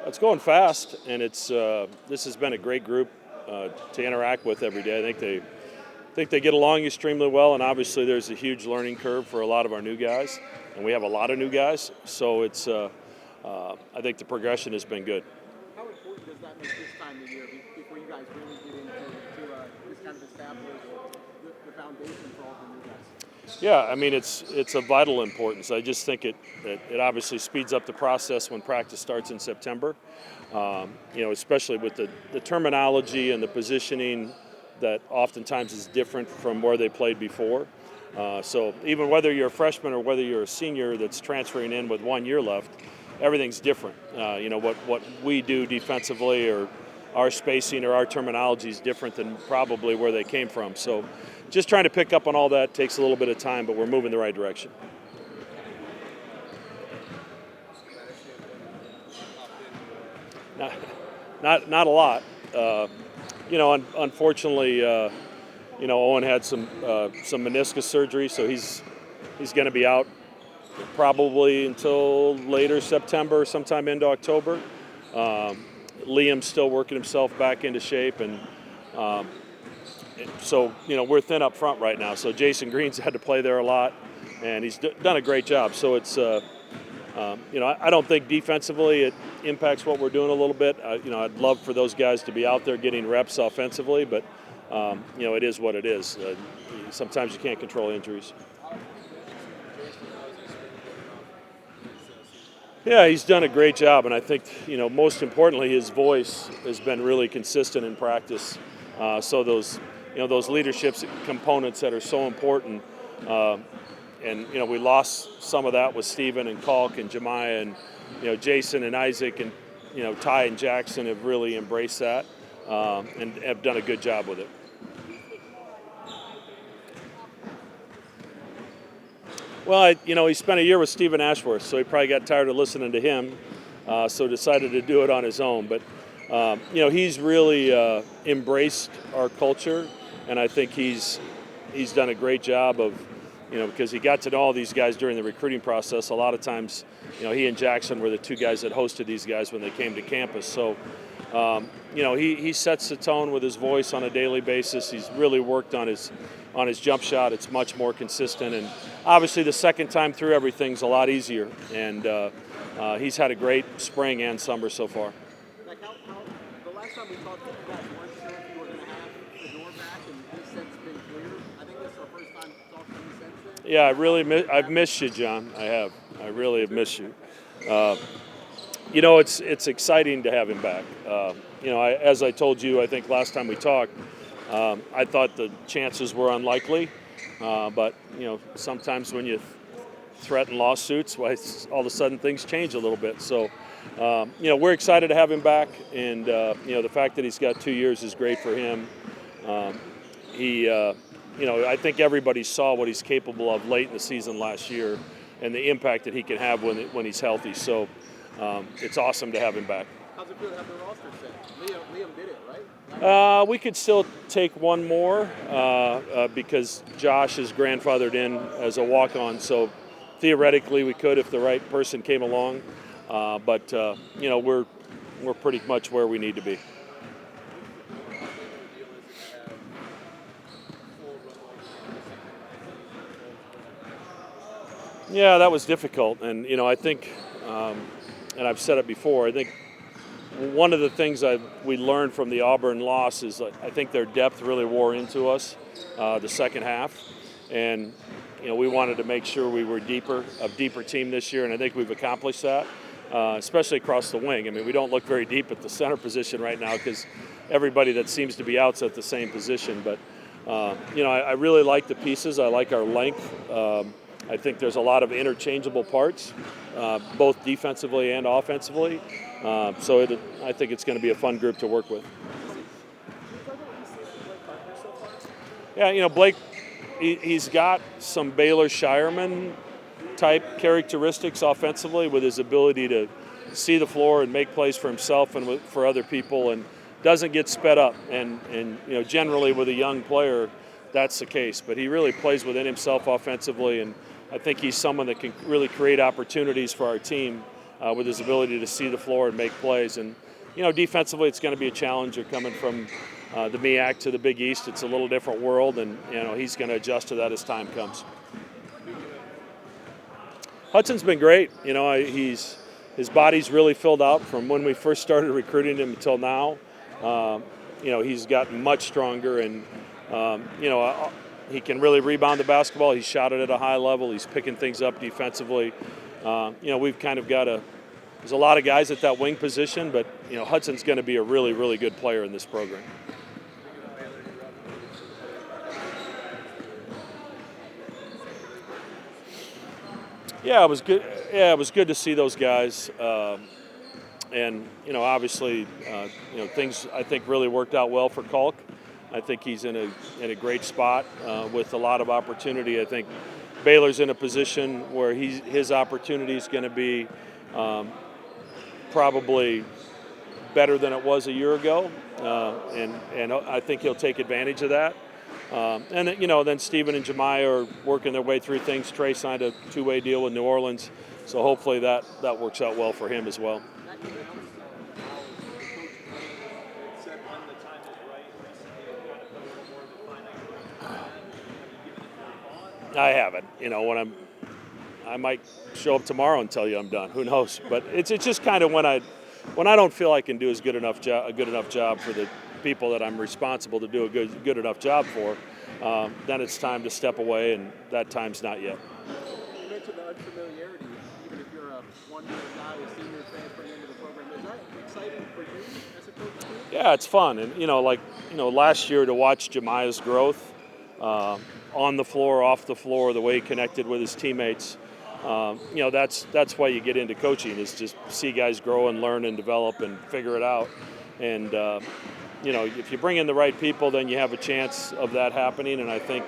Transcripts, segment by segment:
It's going fast, and this has been a great group to interact with every day. I think they get along extremely well, and obviously there's a huge learning curve for a lot of our new guys, and we have a lot of new guys. So I think the progression has been good. How important does that make this time of year before you guys really get into this kind of establish the foundation for all the new guys? Yeah, I mean it's of vital importance. I just think it obviously speeds up the process when practice starts in September. Especially with the terminology and the positioning that oftentimes is different from where they played before. So even whether you're a freshman or whether you're a senior that's transferring in with 1 year left, everything's different. What we do defensively or our spacing or our terminology is different than probably where they came from. So just trying to pick up on all that takes a little bit of time, but we're moving the right direction. Not a lot. Unfortunately, Owen had some meniscus surgery, so he's going to be out probably until later September, sometime into October. Liam's still working himself back into shape, and so we're thin up front right now. So Jason Green's had to play there a lot, and he's done a great job. So it's I don't think defensively it impacts what we're doing a little bit. I'd love for those guys to be out there getting reps offensively, but it is what it is. Sometimes you can't control injuries. Yeah, he's done a great job, and I think most importantly, his voice has been really consistent in practice. So those leadership components that are so important. And we lost some of that with Steven and Kalk and Jemiah, and Jason and Isaac and Ty and Jackson have really embraced that and have done a good job with it. Well, he spent a year with Stephen Ashworth, so he probably got tired of listening to him, so decided to do it on his own. But he's really embraced our culture, and I think he's done a great job of. Because he got to know all these guys during the recruiting process. A lot of times, he and Jackson were the two guys that hosted these guys when they came to campus. So, he sets the tone with his voice on a daily basis. He's really worked on his jump shot. It's much more consistent. And obviously the second time through, everything's a lot easier. And he's had a great spring and summer so far. Like the last time we talked, you guys weren't sure if you were going to have the door back, and this set's been clear. I think this is our first time talking to you since then. Yeah, I've missed you, John. I have. I really have missed you. It's exciting to have him back. As I told you, I think last time we talked, I thought the chances were unlikely. But sometimes when you threaten lawsuits, all of a sudden things change a little bit. So, we're excited to have him back, and the fact that he's got 2 years is great for him. I think everybody saw what he's capable of late in the season last year, and the impact that he can have when he's healthy. So, it's awesome to have him back. How's it feel to have the roster set? Liam did it, right? We could still take one more because Josh is grandfathered in as a walk-on. So theoretically, we could if the right person came along. But we're pretty much where we need to be. Yeah, that was difficult, and I think, and I've said it before. I think one of the things we learned from the Auburn loss is I think their depth really wore into us the second half, and we wanted to make sure we were a deeper team this year, and I think we've accomplished that, especially across the wing. I mean, we don't look very deep at the center position right now because everybody that seems to be out's at the same position. But I really like the pieces. I like our length. I think there's a lot of interchangeable parts, both defensively and offensively. So I think it's going to be a fun group to work with. Yeah, Blake, he's got some Baylor Shireman type characteristics offensively with his ability to see the floor and make plays for himself and for other people, and doesn't get sped up. And generally with a young player, that's the case. But he really plays within himself offensively, and I think he's someone that can really create opportunities for our team with his ability to see the floor and make plays. And defensively, it's going to be a challenge. You're coming from the MEAC to the Big East. It's a little different world, and he's going to adjust to that as time comes. Hudson's been great. His body's really filled out from when we first started recruiting him until now. He's gotten much stronger, and he can really rebound the basketball. He's shot it at a high level. He's picking things up defensively. We've kind of got there's a lot of guys at that wing position, but Hudson's going to be a really, really good player in this program. Yeah, it was good. Yeah, it was good to see those guys, and obviously, things I think really worked out well for Kalk. I think he's in a great spot with a lot of opportunity. I think Baylor's in a position where his opportunity is going to be probably better than it was a year ago, and I think he'll take advantage of that. Then Stephen and Jemiah are working their way through things. Trey signed a two-way deal with New Orleans, so hopefully that works out well for him as well. I haven't. I might show up tomorrow and tell you I'm done. Who knows? But it's just kind of when I don't feel I can do a good enough job for the people that I'm responsible to do a good enough job for, then it's time to step away, and that time's not yet. You mentioned the unfamiliarity, even if you're a one-year guy, a senior transferring into the program. Is that exciting for you as a coach too? Yeah, it's fun, and last year to watch Jemiah's growth on the floor, off the floor, the way he connected with his teammates. That's why you get into coaching, is just see guys grow and learn and develop and figure it out. And if you bring in the right people, then you have a chance of that happening. And I think,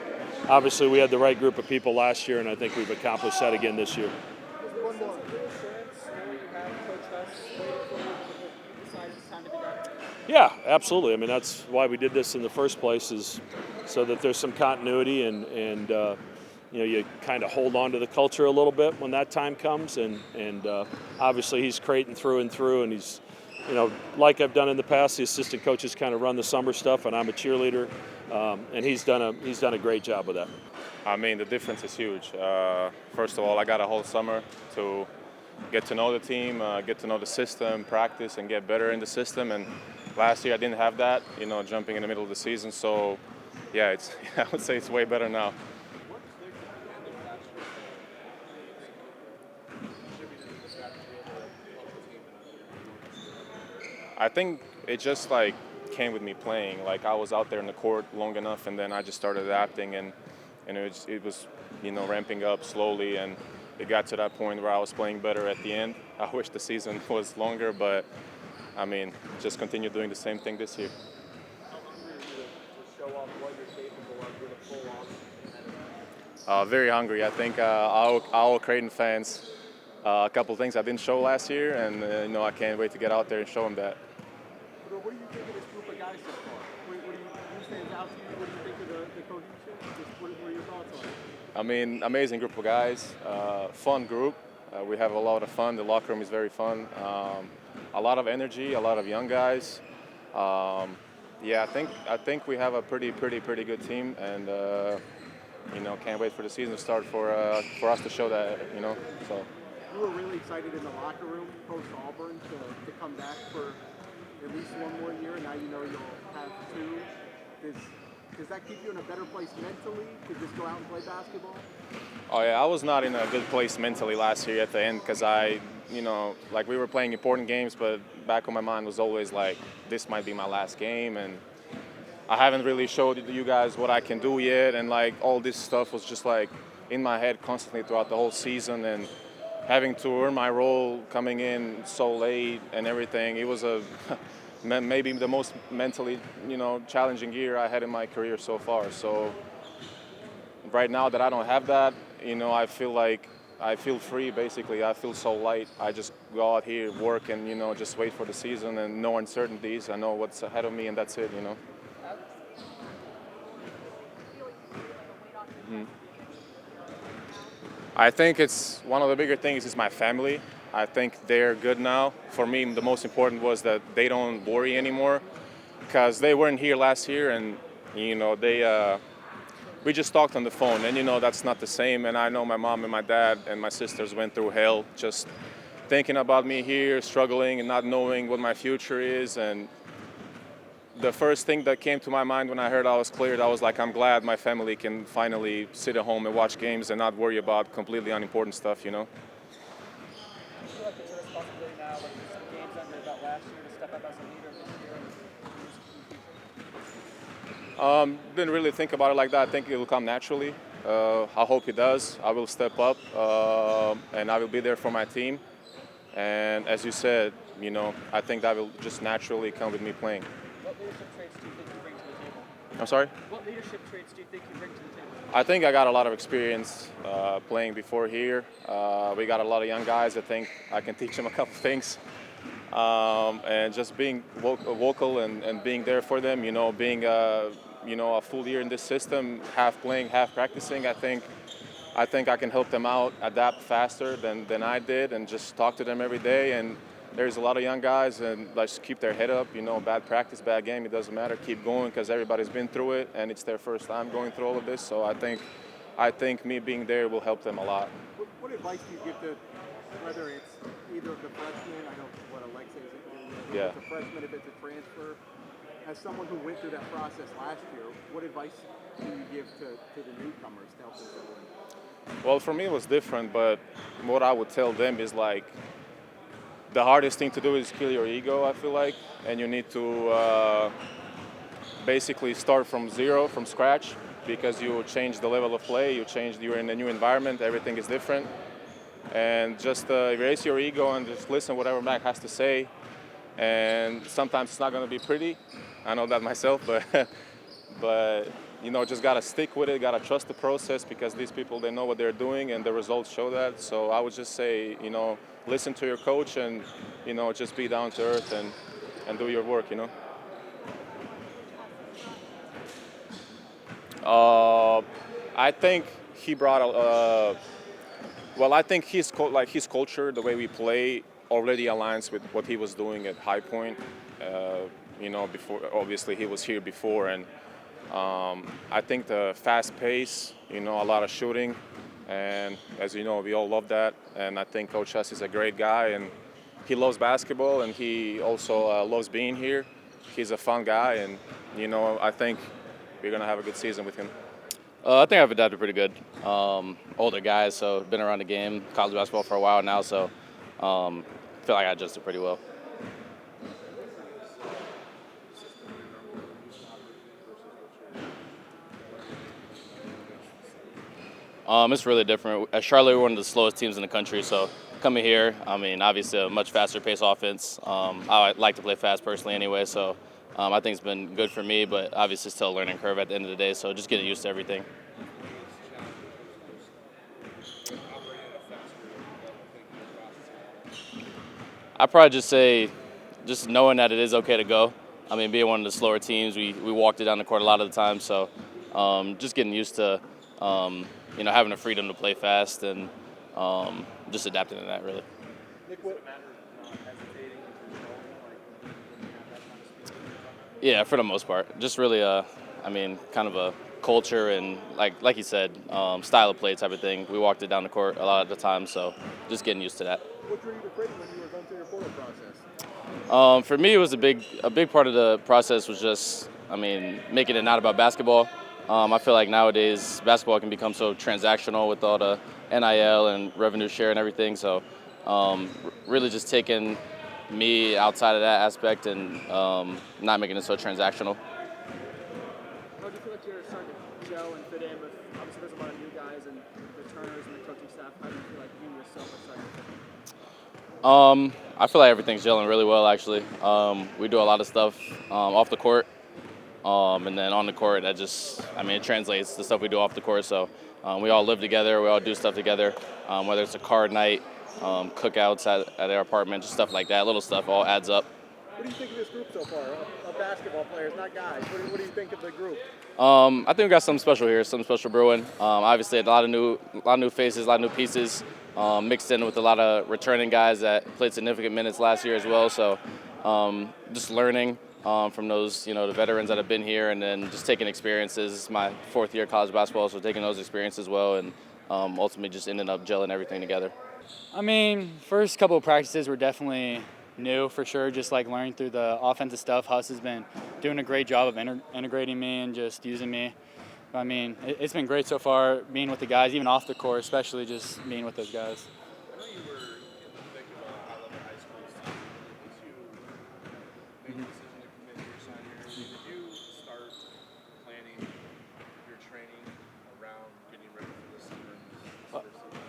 obviously, we had the right group of people last year, and I think we've accomplished that again this year. One more. Yeah, absolutely. I mean, that's why we did this in the first place, is so that there's some continuity and you kind of hold on to the culture a little bit when that time comes. And obviously he's Creighton through and through, and he's, like I've done in the past, the assistant coaches kind of run the summer stuff, and I'm a cheerleader, and he's done a great job with that. I mean, the difference is huge. First of all, I got a whole summer to get to know the team, get to know the system, practice, and get better in the system. And last year I didn't have that, jumping in the middle of the season. So, yeah, I would say it's way better now. I think it just came with me playing. I was out there in the court long enough, and then I just started adapting, and it was ramping up slowly, and it got to that point where I was playing better at the end. I wish the season was longer, but I mean, just continue doing the same thing this year. How hungry are you to show off what you're capable of with a full off? Very hungry. I think our Creighton fans, a couple of things I didn't show last year, and I can't wait to get out there and show them that. What do you think of this group of guys so far? Who stands out to you? What do you think of the cohesion? What are your thoughts on it? I mean, amazing group of guys, fun group. We have a lot of fun. The locker room is very fun. A lot of energy, a lot of young guys. Yeah, I think we have a pretty good team, and can't wait for the season to start for us to show that. So. You were really excited in the locker room post Auburn to come back for at least one more year, and now you'll have two. Does that keep you in a better place mentally to just go out and play basketball? Oh yeah, I was not in a good place mentally last year at the end, because we were playing important games, but back on my mind was always this might be my last game, and I haven't really showed you guys what I can do yet, and all this stuff was just in my head constantly throughout the whole season, and having to earn my role coming in so late and everything. It was maybe the most mentally, challenging year I had in my career so far. So right now that I don't have that, I feel free basically. I feel so light. I just go out here, work, and just wait for the season, and no uncertainties. I know what's ahead of me, and that's it. I think it's one of the bigger things is my family. I think they're good now. For me, the most important was that they don't worry anymore because they weren't here last year, and we just talked on the phone, and that's not the same. And I know my mom and my dad and my sisters went through hell just thinking about me here, struggling and not knowing what my future is. And the first thing that came to my mind when I heard I was cleared, I was like, I'm glad my family can finally sit at home and watch games and not worry about completely unimportant stuff, Do you feel like it's a responsibility now, with some games under your belt last year, to step up as a leader this year and Didn't really think about it like that. I think it will come naturally. I hope it does. I will step up, and I will be there for my team. And as you said, I think that will just naturally come with me playing. What leadership traits do you think you bring to the table? I'm sorry? What leadership traits do you think you bring to the table? I think I got a lot of experience playing before here. We got a lot of young guys. I think I can teach them a couple things. And just being vocal and being there for them, being a full year in this system, half playing, half practicing, I think I can help them out, adapt faster than I did, and just talk to them every day. And there's a lot of young guys, and let's keep their head up. Bad practice, bad game, it doesn't matter. Keep going, because everybody's been through it, and it's their first time going through all of this. So I think me being there will help them a lot. What advice do you give to, whether it's either of the freshmen, I know what Alexei is, if it's a freshman, if it's a transfer, as someone who went through that process last year, what advice do you give to the newcomers to help them settle in? Well, for me it was different, but what I would tell them is like, the hardest thing to do is kill your ego, I feel like, and you need to basically start from zero, from scratch, because you change the level of play, you're in a new environment, everything is different, and just erase your ego and just listen whatever Mac has to say. And sometimes it's not going to be pretty, I know that myself, but just got to stick with it, got to trust the process, because these people, they know what they're doing and the results show that. So I would just say, listen to your coach and, just be down to earth and do your work, I think he brought, I think his culture, the way we play, already aligns with what he was doing at High Point. Before, obviously he was here before, and I think the fast pace, a lot of shooting, and as you know, we all love that. And I think Coach Huss is a great guy, and he loves basketball, and he also loves being here. He's a fun guy, and I think we're gonna have a good season with him. I think I've adapted pretty good. Older guys, so been around the game, college basketball for a while now, so feel like I adjusted pretty well. It's really different. At Charlotte, we're one of the slowest teams in the country, so coming here, obviously a much faster pace offense. I like to play fast personally anyway, so I think it's been good for me, but obviously still a learning curve at the end of the day, so just getting used to everything. I'd probably just say just knowing that it is okay to go. Being one of the slower teams, we walked it down the court a lot of the time, so just getting used to having the freedom to play fast and just adapting to that, really. Nick, what matters hesitating and controlling, Yeah, for the most part. Just really, kind of a culture and, like you said, style of play type of thing. We walked it down the court a lot of the time, so just getting used to that. What drew you to Creighton when you were going through your portal process? For me, it was a big part of the process was just, making it not about basketball. I feel like nowadays basketball can become so transactional with all the NIL and revenue share and everything. So really just taking me outside of that aspect and not making it so transactional. How do you feel like you're starting to gel and fit in with, obviously there's a lot of new guys and the Turners and the coaching staff. How do you feel like you yourself are starting to fit in? I feel like everything's gelling really well, actually. We do a lot of stuff off the court. And then on the court, that just, it translates the stuff we do off the court. So we all live together, we all do stuff together, whether it's a card night, cookouts at our apartment, just stuff like that, little stuff all adds up. What do you think of this group so far, of basketball players, not guys? What do you think of the group? I think we got something special here, something special brewing. Obviously, a lot of new faces, a lot of new pieces, mixed in with a lot of returning guys that played significant minutes last year as well. So, just learning from those, the veterans that have been here, and then just taking experiences. It's my 4th year of college basketball, so taking those experiences well, and ultimately just ending up gelling everything together. I mean, first couple of practices were definitely new for sure, just like learning through the offensive stuff. Huss has been doing a great job of integrating me and just using me. I mean, it's been great so far being with the guys, even off the court, especially just being with those guys. I know you were in the thick of a high-level high school season. Once you made the decision to commit to your senior year, did you start planning your training around getting ready for the summer?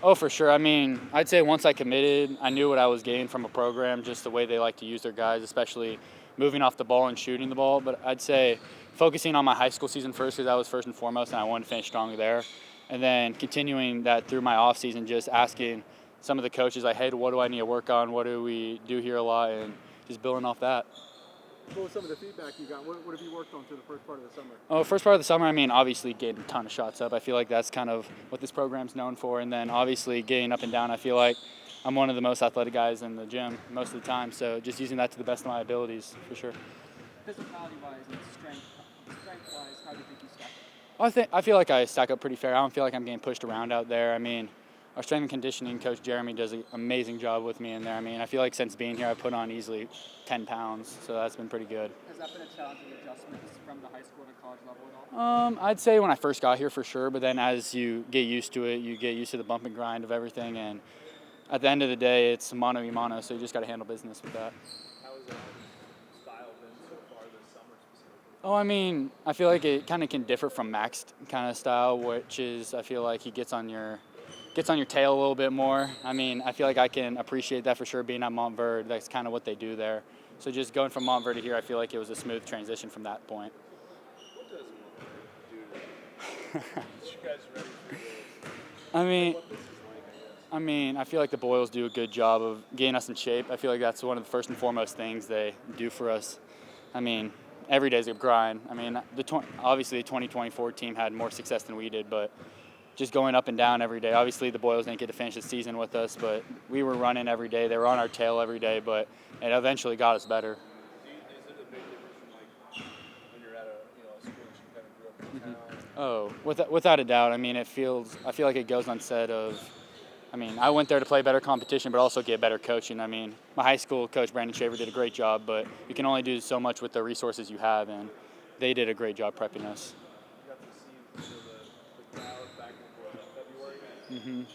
Oh, for sure. I mean, I'd say once I committed, I knew what I was getting from a program, just the way they like to use their guys, especially moving off the ball and shooting the ball. But I'd say focusing on my high school season first, because that was first and foremost, and I wanted to finish strong there. And then continuing that through my off season, just asking some of the coaches, like, hey, what do I need to work on? What do we do here a lot? And just building off that. What was some of the feedback you got? What have you worked on through the first part of the summer? Oh, first part of the summer, I mean, obviously getting a ton of shots up. I feel like that's kind of what this program's known for. And then obviously getting up and down. I feel like I'm one of the most athletic guys in the gym most of the time. So just using that to the best of my abilities, for sure. Physicality-wise and strength-wise, how do you think you stack up? I feel like I stack up pretty fair. I don't feel like I'm getting pushed around out there. I mean, our strength and conditioning coach, Jeremy, does an amazing job with me in there. I mean, I feel like since being here, I've put on easily 10 pounds, so that's been pretty good. Has that been a challenging adjustment from the high school to college level at all? I'd say when I first got here for sure, but then as you get used to it, you get used to the bump and grind of everything, and at the end of the day, it's mano y mano, so you just got to handle business with that. How has style been so far this summer specifically? Oh, I mean, I feel like it kind of can differ from Max's kind of style, which is I feel like he gets on your tail a little bit more. I mean, I feel like I can appreciate that for sure being at Montverde. That's kind of what they do there. So just going from Montverde to here, I feel like it was a smooth transition from that point. What does Montverde do to get you guys ready for this? I mean, I feel like the Boyles do a good job of getting us in shape. I feel like that's one of the first and foremost things they do for us. I mean, every day's a grind. I mean, obviously the 2024 team had more success than we did, but just going up and down every day. Obviously, the Boyles didn't get to finish the season with us, but we were running every day. They were on our tail every day, but it eventually got us better. Is it a big difference from when you're at a school that you kind of grew up in town? Oh, without a doubt. I mean, I feel like it goes unsaid I went there to play better competition, but also get better coaching. I mean, my high school coach, Brandon Shaver, did a great job, but you can only do so much with the resources you have, and they did a great job prepping us. You got to see the crowd back in February.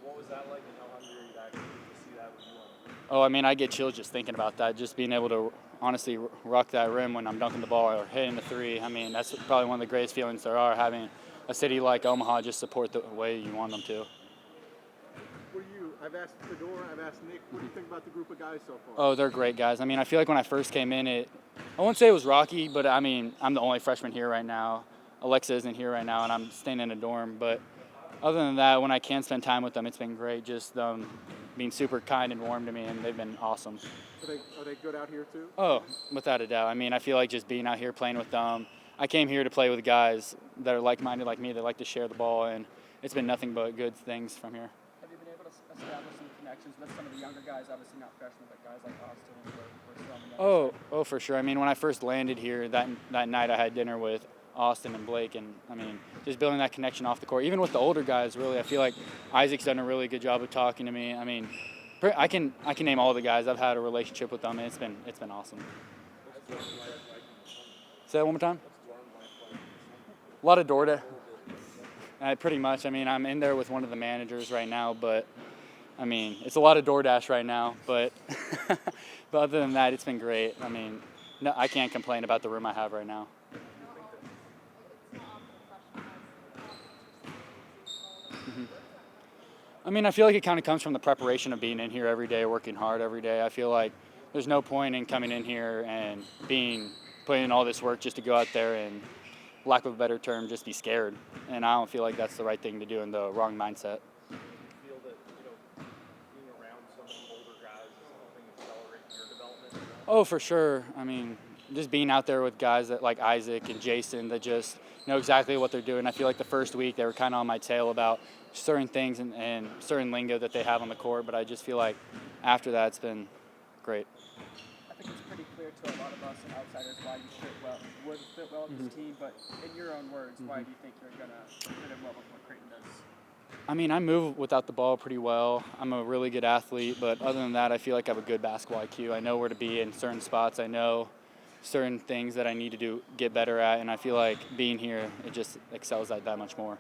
What was that like, and how hungry are you actually to see that with you on? Oh, I mean, I get chills just thinking about that, just being able to honestly rock that rim when I'm dunking the ball or hitting the three. I mean, that's probably one of the greatest feelings there are, having a city like Omaha just support the way you want them to. I've asked Fedor, I've asked Nick, what do you think about the group of guys so far? Oh, they're great guys. I mean, I feel like when I first came in, I wouldn't say it was rocky, but I mean, I'm the only freshman here right now. Alexa isn't here right now, and I'm staying in a dorm. But other than that, when I can spend time with them, it's been great. Just being super kind and warm to me, and they've been awesome. Are they good out here too? Oh, without a doubt. I mean, I feel like just being out here playing with them. I came here to play with guys that are like-minded like me, that like to share the ball, and it's been nothing but good things from here. Have you been able to establish some connections with some of the younger guys, obviously not freshmen, but guys like Austin and Blake were still on the younger side? Oh, for sure. I mean, when I first landed here, that night I had dinner with Austin and Blake, and I mean, just building that connection off the court. Even with the older guys, really, I feel like Isaac's done a really good job of talking to me. I mean, I can name all the guys. I've had a relationship with them, and it's been awesome. Say that one more time. A lot of DoorDash. Pretty much. I mean, I'm in there with one of the managers right now, but I mean, it's a lot of DoorDash right now. But but other than that, it's been great. I mean, no, I can't complain about the room I have right now. I mean, I feel like it kind of comes from the preparation of being in here every day, working hard every day. I feel like there's no point in coming in here and putting in all this work just to go out there and, lack of a better term, just be scared. And I don't feel like that's the right thing to do, in the wrong mindset. Do you feel that being around some of the older guys is helping accelerate your development? Oh, for sure. I mean, just being out there with guys that like Isaac and Jason that just know exactly what they're doing. I feel like the first week they were kind of on my tail about certain things and certain lingo that they have on the court, but I just feel like after that it's been great. I think it's pretty clear to a lot of us and outsiders why you would fit well with this team, but in your own words, why do you think you're going to fit in well with what Creighton does? I mean, I move without the ball pretty well. I'm a really good athlete, but other than that, I feel like I have a good basketball IQ. I know where to be in certain spots. I know certain things that I need to get better at, and I feel like being here, it just excels at that much more.